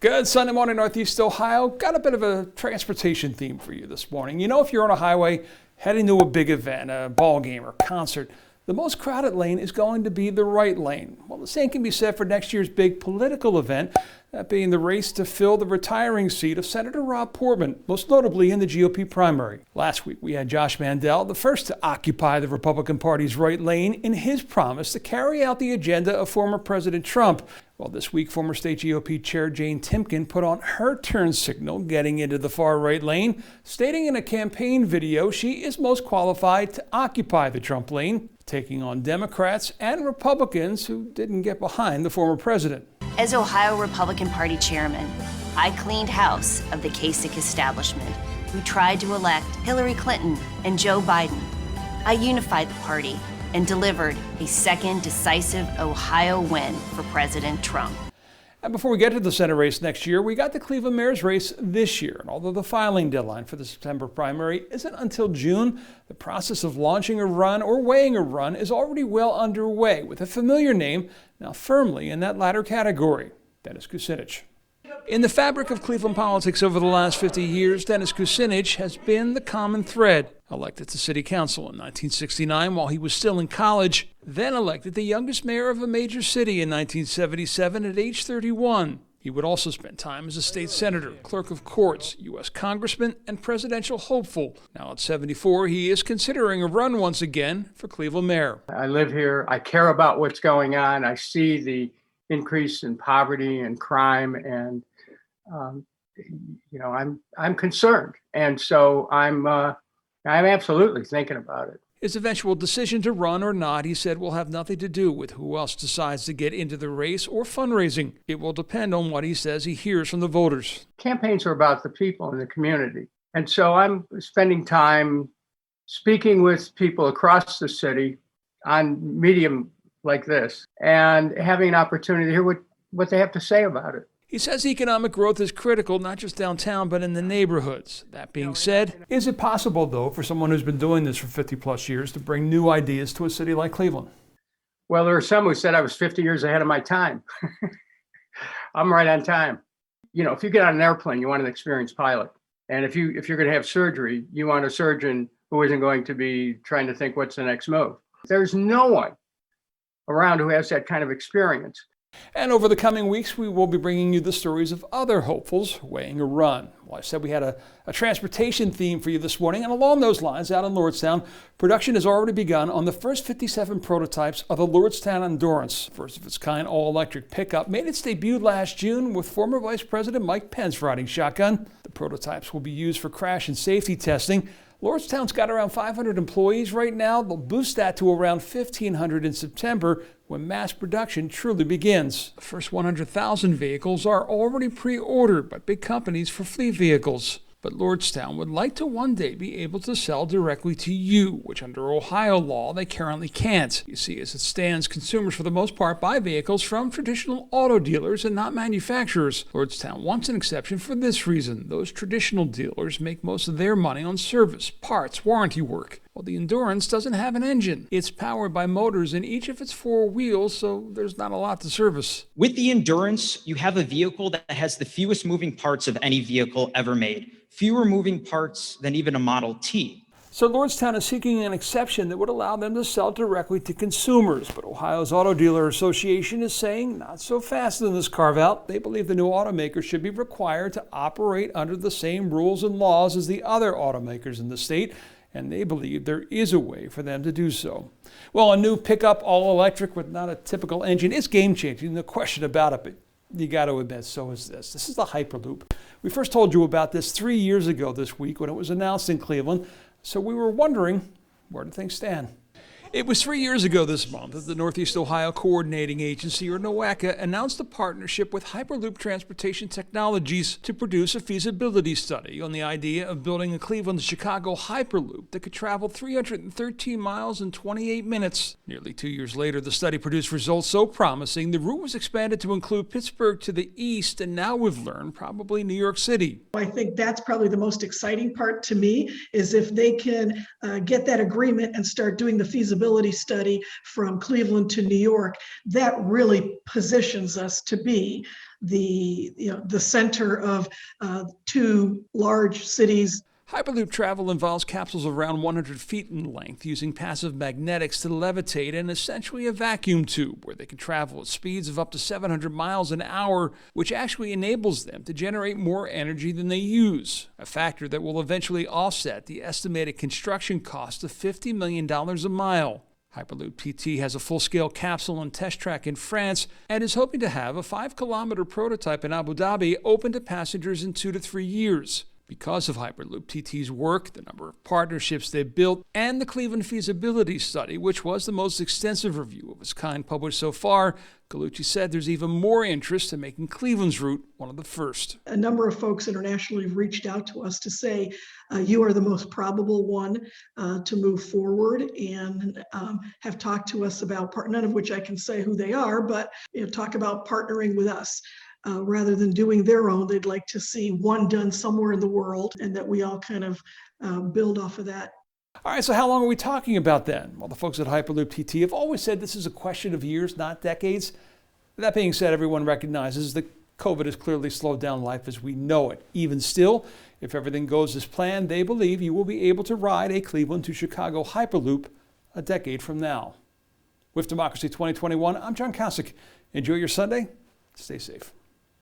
Good Sunday morning, Northeast Ohio. Got a bit of a transportation theme for you this morning. You know, if you're on a highway heading to a big event, a ball game or concert, the most crowded lane is going to be the right lane. Well, the same can be said for next year's big political event, that being the race to fill the retiring seat of Senator Rob Portman, most notably in the GOP primary. Last week, we had Josh Mandel, the first to occupy the Republican Party's right lane in his promise to carry out the agenda of former President Trump. Well, this week, former state GOP Chair Jane Timken put on her turn signal, getting into the far right lane, stating in a campaign video she is most qualified to occupy the Trump lane, taking on Democrats and Republicans who didn't get behind the former president. As Ohio Republican Party chairman, I cleaned house of the Kosich establishment, who tried to elect Hillary Clinton and Joe Biden. I unified the party and delivered a second decisive Ohio win for President Trump. And before we get to the Senate race next year, we got the Cleveland mayor's race this year. And although the filing deadline for the September primary isn't until June, the process of launching a run or weighing a run is already well underway, with a familiar name now firmly in that latter category, Dennis Kucinich. In the fabric of Cleveland politics over the last 50 years, Dennis Kucinich has been the common thread. Elected to city council in 1969 while he was still in college, then elected the youngest mayor of a major city in 1977 at age 31. He would also spend time as a state senator, clerk of courts, U.S. congressman, and presidential hopeful. Now at 74, he is considering a run once again for Cleveland mayor. I live here. I care about what's going on. I see the increase in poverty and crime, and I'm concerned, and so I'm absolutely thinking about it. His eventual decision to run or not, he said, will have nothing to do with who else decides to get into the race or fundraising. It will depend on what he says he hears from the voters. Campaigns are about the people in the community, and so I'm spending time speaking with people across the city on medium like this and having an opportunity to hear what they have to say about it. He says economic growth is critical, not just downtown, but in the neighborhoods. That being said, is it possible, though, for someone who's been doing this for 50 plus years to bring new ideas to a city like Cleveland? Well, there are some who said I was 50 years ahead of my time. I'm right on time. You know, if you get on an airplane, you want an experienced pilot. And if you're going to have surgery, you want a surgeon who isn't going to be trying to think what's the next move. There's no one around who has that kind of experience. And over the coming weeks, we will be bringing you the stories of other hopefuls weighing a run. Well, I said we had a transportation theme for you this morning, and along those lines, out in Lordstown, production has already begun on the first 57 prototypes of the Lordstown Endurance. First of its kind all-electric pickup made its debut last June with former Vice President Mike Pence riding shotgun. The prototypes will be used for crash and safety testing. Lordstown's got around 500 employees right now. They'll boost that to around 1,500 in September when mass production truly begins. The first 100,000 vehicles are already pre-ordered by big companies for fleet vehicles. But Lordstown would like to one day be able to sell directly to you, which under Ohio law they currently can't. You see, as it stands, consumers for the most part buy vehicles from traditional auto dealers and not manufacturers. Lordstown wants an exception for this reason. Those traditional dealers make most of their money on service, parts, warranty work. Well, the Endurance doesn't have an engine. It's powered by motors in each of its four wheels, so there's not a lot to service. With the Endurance, you have a vehicle that has the fewest moving parts of any vehicle ever made. Fewer moving parts than even a Model T. So Lordstown is seeking an exception that would allow them to sell directly to consumers. But Ohio's Auto Dealer Association is saying not so fast in this carve-out. They believe the new automakers should be required to operate under the same rules and laws as the other automakers in the state, and they believe there is a way for them to do so. Well, a new pickup, all-electric with not a typical engine is game-changing, no question about it, but you got to admit, so is this. This is the Hyperloop. We first told you about this 3 years ago this week when it was announced in Cleveland, so we were wondering, where do things stand? It was 3 years ago this month that the Northeast Ohio Coordinating Agency, or NOACA, announced a partnership with Hyperloop Transportation Technologies to produce a feasibility study on the idea of building a Cleveland-Chicago Hyperloop that could travel 313 miles in 28 minutes. Nearly 2 years later, the study produced results so promising, the route was expanded to include Pittsburgh to the east, and now we've learned probably New York City. I think that's probably the most exciting part to me, is if they can get that agreement and start doing the feasibility study from Cleveland to New York, that really positions us to be the center of two large cities. Hyperloop travel involves capsules around 100 feet in length using passive magnetics to levitate in essentially a vacuum tube where they can travel at speeds of up to 700 miles an hour, which actually enables them to generate more energy than they use, a factor that will eventually offset the estimated construction cost of $50 million a mile. Hyperloop TT has a full-scale capsule and test track in France and is hoping to have a 5-kilometer prototype in Abu Dhabi open to passengers in 2 to 3 years. Because of Hyperloop TT's work, the number of partnerships they've built, and the Cleveland feasibility study, which was the most extensive review of its kind published so far, Kosich said there's even more interest in making Cleveland's route one of the first. A number of folks internationally have reached out to us to say, you are the most probable one to move forward, and have talked to us about, none of which I can say who they are, but talk about partnering with us. Rather than doing their own, they'd like to see one done somewhere in the world, and that we all kind of build off of that. All right, so how long are we talking about then? Well, the folks at Hyperloop TT have always said this is a question of years, not decades. That being said, everyone recognizes that COVID has clearly slowed down life as we know it. Even still, if everything goes as planned, they believe you will be able to ride a Cleveland to Chicago Hyperloop a decade from now. With Democracy 2021, I'm John Kosich. Enjoy your Sunday. Stay safe.